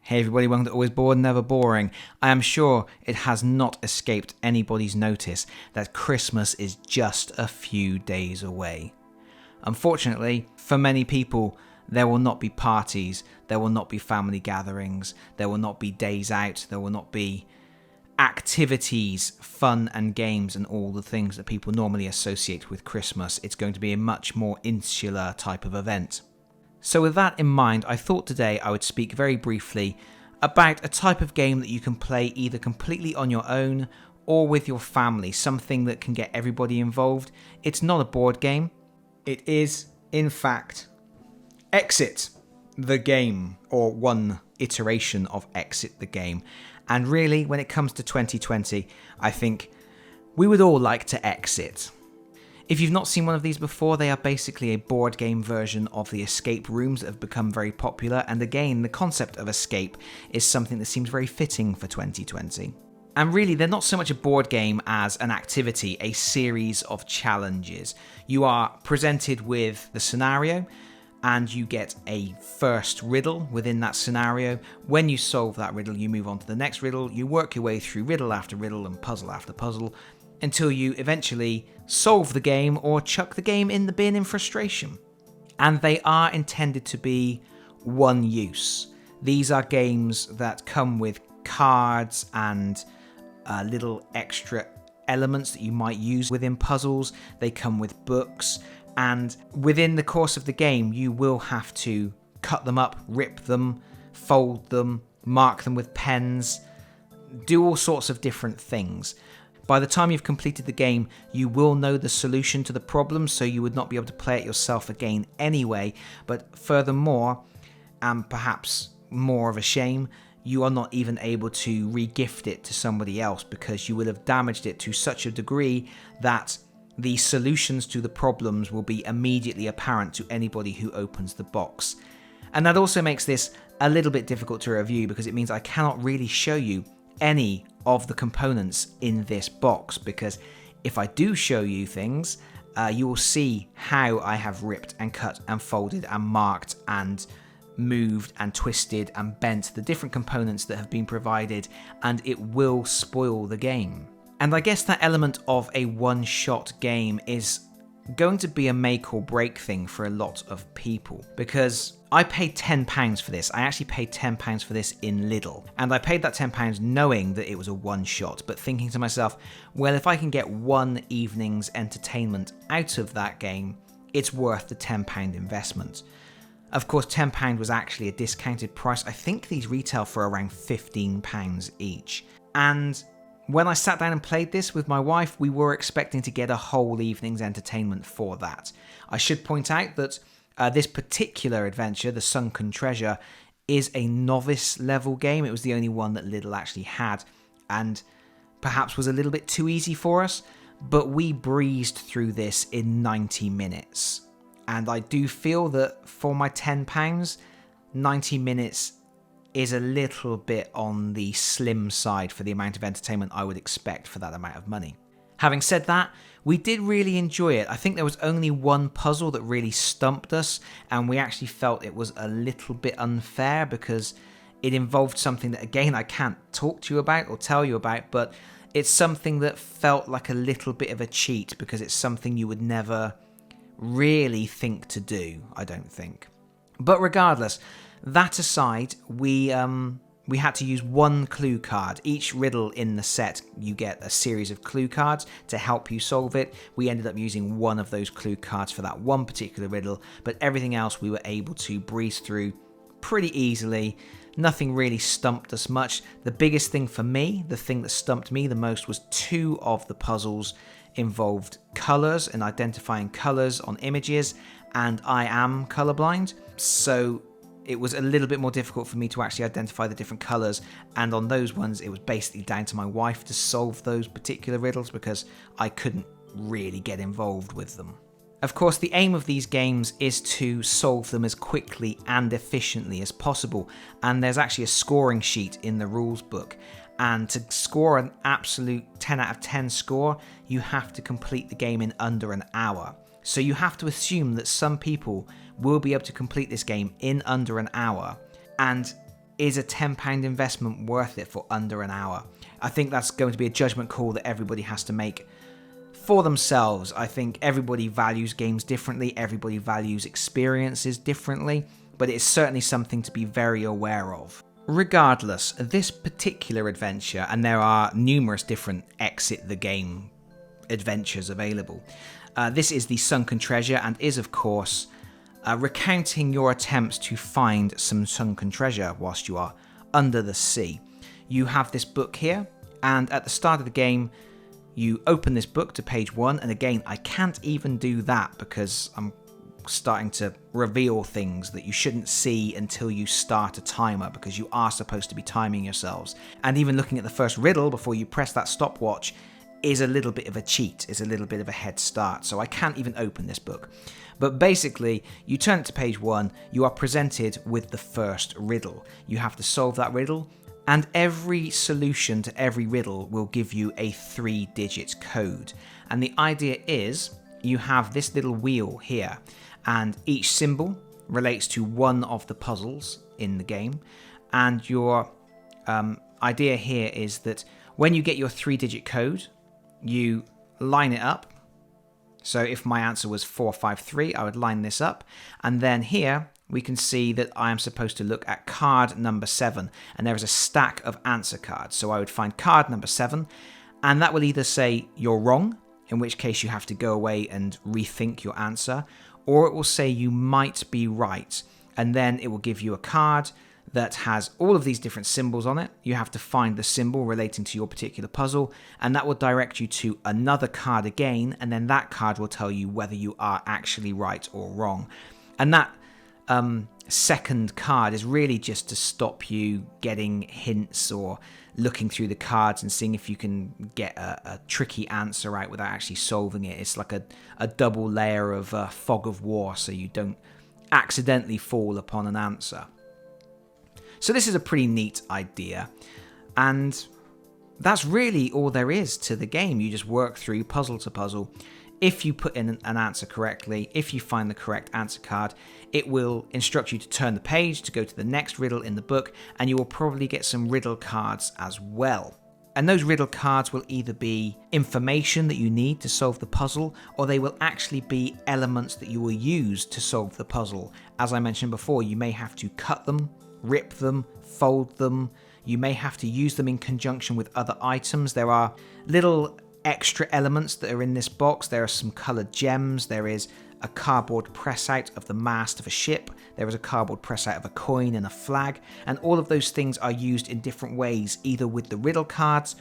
Hey everybody, welcome to Always Bored, Never Boring. I am sure it has not escaped anybody's notice that Christmas is just a few days away. Unfortunately, for many people, there will not be parties, there will not be family gatherings, there will not be days out, there will not be activities, fun and games and all the things that people normally associate with Christmas. It's going to be a much more insular type of event. So with that in mind, I thought today I would speak very briefly about a type of game that you can play either completely on your own or with your family, something that can get everybody involved. It's not a board game. It is, in fact, Exit the Game, or one iteration of Exit the Game. And really, when it comes to 2020, I think we would all like to exit. If you've not seen one of these before, they are basically a board game version of the escape rooms that have become very popular, and again, the concept of escape is something that seems very fitting for 2020. And really, they're not so much a board game as an activity, a series of challenges. You are presented with the scenario, and you get a first riddle within that scenario. When you solve that riddle, you move on to the next riddle. You work your way through riddle after riddle and puzzle after puzzle, until you eventually solve the game or chuck the game in the bin in frustration. And they are intended to be one use. These are games that come with cards and little extra elements that you might use within puzzles. They come with books, and within the course of the game you will have to cut them up, rip them, fold them, mark them with pens, do all sorts of different things. By the time you've completed the game, you will know the solution to the problem, so you would not be able to play it yourself again anyway. But furthermore, and perhaps more of a shame, you are not even able to re-gift it to somebody else because you will have damaged it to such a degree that the solutions to the problems will be immediately apparent to anybody who opens the box. And that also makes this a little bit difficult to review because it means I cannot really show you any of the components in this box, because if I do show you things, you will see how I have ripped and cut and folded and marked and moved and twisted and bent the different components that have been provided, and it will spoil the game. And I guess that element of a one-shot game is going to be a make or break thing for a lot of people, because I paid £10 for this. I actually paid £10 for this in Riddle, and I paid that £10 knowing that it was a one shot, but thinking to myself, well, if I can get one evening's entertainment out of that game, it's worth the £10 investment. Of course, £10 was actually a discounted price. I think these retail for around £15 each. And when I sat down and played this with my wife, we were expecting to get a whole evening's entertainment for that. I should point out that this particular adventure, the Sunken Treasure, is a novice level game. It was the only one that Riddle actually had, and perhaps was a little bit too easy for us, but we breezed through this in 90 minutes. And I do feel that for my £10, 90 minutes is a little bit on the slim side for the amount of entertainment I would expect for that amount of money. Having said that, we did really enjoy it. I think there was only one puzzle that really stumped us, and we actually felt it was a little bit unfair because it involved something that, again, I can't talk to you about or tell you about, but it's something that felt like a little bit of a cheat because it's something you would never really think to do, I don't think. But regardless, that aside, we had to use one clue card. Each riddle in the set, you get a series of clue cards to help you solve it. We ended up using one of those clue cards for that one particular riddle, but everything else we were able to breeze through pretty easily. Nothing really stumped us much. The biggest thing for me, the thing that stumped me the most, was two of the puzzles involved colours and identifying colours on images, and I am colourblind, so it was a little bit more difficult for me to actually identify the different colours, and on those ones it was basically down to my wife to solve those particular riddles because I couldn't really get involved with them. Of course, the aim of these games is to solve them as quickly and efficiently as possible, and there's actually a scoring sheet in the rules book, and to score an absolute 10 out of 10 score, you have to complete the game in under an hour. So you have to assume that some people will be able to complete this game in under an hour, and is a £10 investment worth it for under an hour? I think that's going to be a judgment call that everybody has to make for themselves. I think everybody values games differently, everybody values experiences differently, but it's certainly something to be very aware of. Regardless, this particular adventure, and there are numerous different exit the game adventures available, this is the Sunken Treasure and is of course recounting your attempts to find some sunken treasure whilst you are under the sea. You have this book here, and at the start of the game you open this book to page 1, and again I can't even do that because I'm starting to reveal things that you shouldn't see until you start a timer, because you are supposed to be timing yourselves. And even looking at the first riddle before you press that stopwatch is a little bit of a cheat, is a little bit of a head start, so I can't even open this book. But basically, you turn it to page 1, you are presented with the first riddle. You have to solve that riddle, and every solution to every riddle will give you a 3-digit code. And the idea is, you have this little wheel here, and each symbol relates to one of the puzzles in the game, and your idea here is that when you get your 3-digit code, you line it up. So if my answer was 453, I would line this up, and then here we can see that I am supposed to look at card number 7, and there is a stack of answer cards. So I would find card number 7, and that will either say you're wrong, in which case you have to go away and rethink your answer, or it will say you might be right, and then it will give you a card that has all of these different symbols on it. You have to find the symbol relating to your particular puzzle, and that will direct you to another card again, and then that card will tell you whether you are actually right or wrong. And that second card is really just to stop you getting hints or looking through the cards and seeing if you can get a tricky answer out without actually solving it. It's like a double layer of fog of war, so you don't accidentally fall upon an answer. So this is a pretty neat idea, and that's really all there is to the game. You just work through puzzle to puzzle. If you put in an answer correctly, if you find the correct answer card, it will instruct you to turn the page to go to the next riddle in the book, and you will probably get some riddle cards as well. And those riddle cards will either be information that you need to solve the puzzle, or they will actually be elements that you will use to solve the puzzle. As I mentioned before, you may have to cut them, rip them, fold them. You may have to use them in conjunction with other items. There are little extra elements that are in this box. There are some coloured gems. There is a cardboard press out of the mast of a ship. There is a cardboard press out of a coin and a flag. And all of those things are used in different ways, either with the riddle cards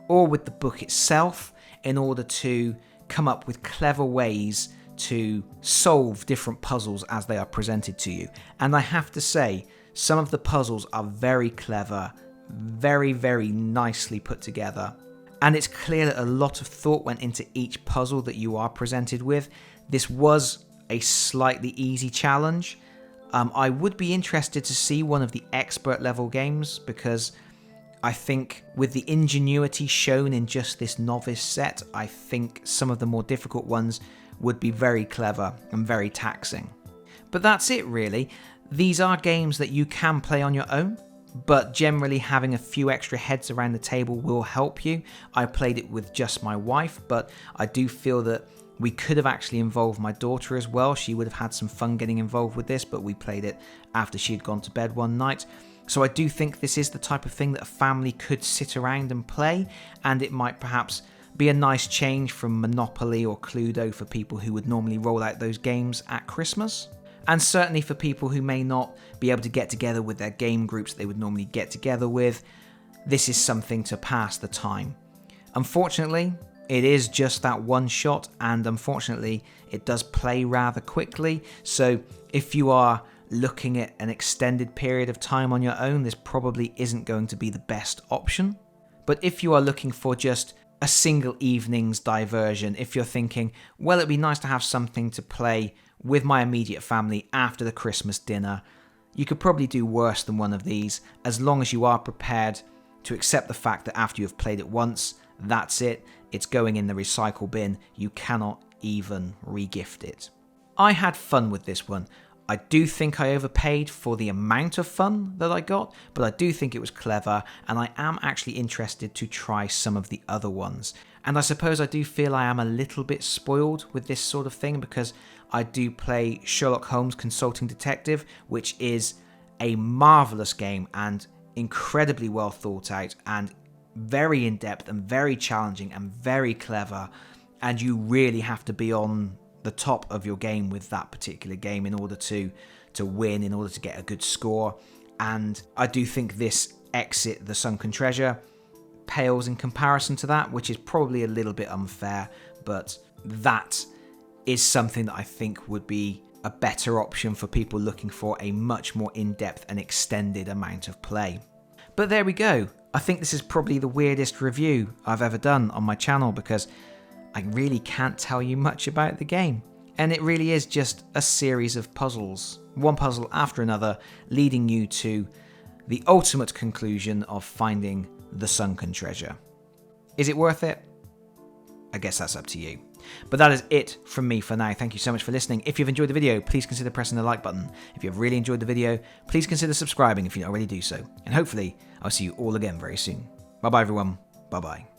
or with the book itself, in order to come up with clever ways to solve different puzzles as they are presented to you. And I have to say, some of the puzzles are very clever, very, very nicely put together. And it's clear that a lot of thought went into each puzzle that you are presented with. This was a slightly easy challenge. I would be interested to see one of the expert level games, because I think with the ingenuity shown in just this novice set, I think some of the more difficult ones would be very clever and very taxing. But that's it really. These are games that you can play on your own, but generally having a few extra heads around the table will help you. I played it with just my wife, but I do feel that we could have actually involved my daughter as well. She would have had some fun getting involved with this, but we played it after she had gone to bed one night. So I do think this is the type of thing that a family could sit around and play, and it might perhaps be a nice change from Monopoly or Cluedo for people who would normally roll out those games at Christmas. And certainly for people who may not be able to get together with their game groups they would normally get together with, this is something to pass the time. Unfortunately, it is just that one shot, and unfortunately, it does play rather quickly. So if you are looking at an extended period of time on your own, this probably isn't going to be the best option. But if you are looking for just a single evening's diversion, if you're thinking, well, it'd be nice to have something to play with my immediate family after the Christmas dinner, you could probably do worse than one of these, as long as you are prepared to accept the fact that after you've played it once, that's it, it's going in the recycle bin, you cannot even re-gift it. I had fun with this one. I do think I overpaid for the amount of fun that I got, but I do think it was clever, and I am actually interested to try some of the other ones. And I suppose I do feel I am a little bit spoiled with this sort of thing because I do play Sherlock Holmes Consulting Detective, which is a marvellous game and incredibly well thought out and very in-depth and very challenging and very clever, and you really have to be on the top of your game with that particular game in order to win, in order to get a good score. And I do think this Exit the Sunken Treasure pales in comparison to that, which is probably a little bit unfair, but that is something that I think would be a better option for people looking for a much more in-depth and extended amount of play. But there we go. I think this is probably the weirdest review I've ever done on my channel because I really can't tell you much about the game. And it really is just a series of puzzles, one puzzle after another, leading you to the ultimate conclusion of finding the sunken treasure. Is it worth it? I guess that's up to you. But that is it from me for now. Thank you so much for listening. If you've enjoyed the video, please consider pressing the like button. If you've really enjoyed the video, please consider subscribing if you don't already do so. And hopefully, I'll see you all again very soon. Bye bye everyone. Bye bye.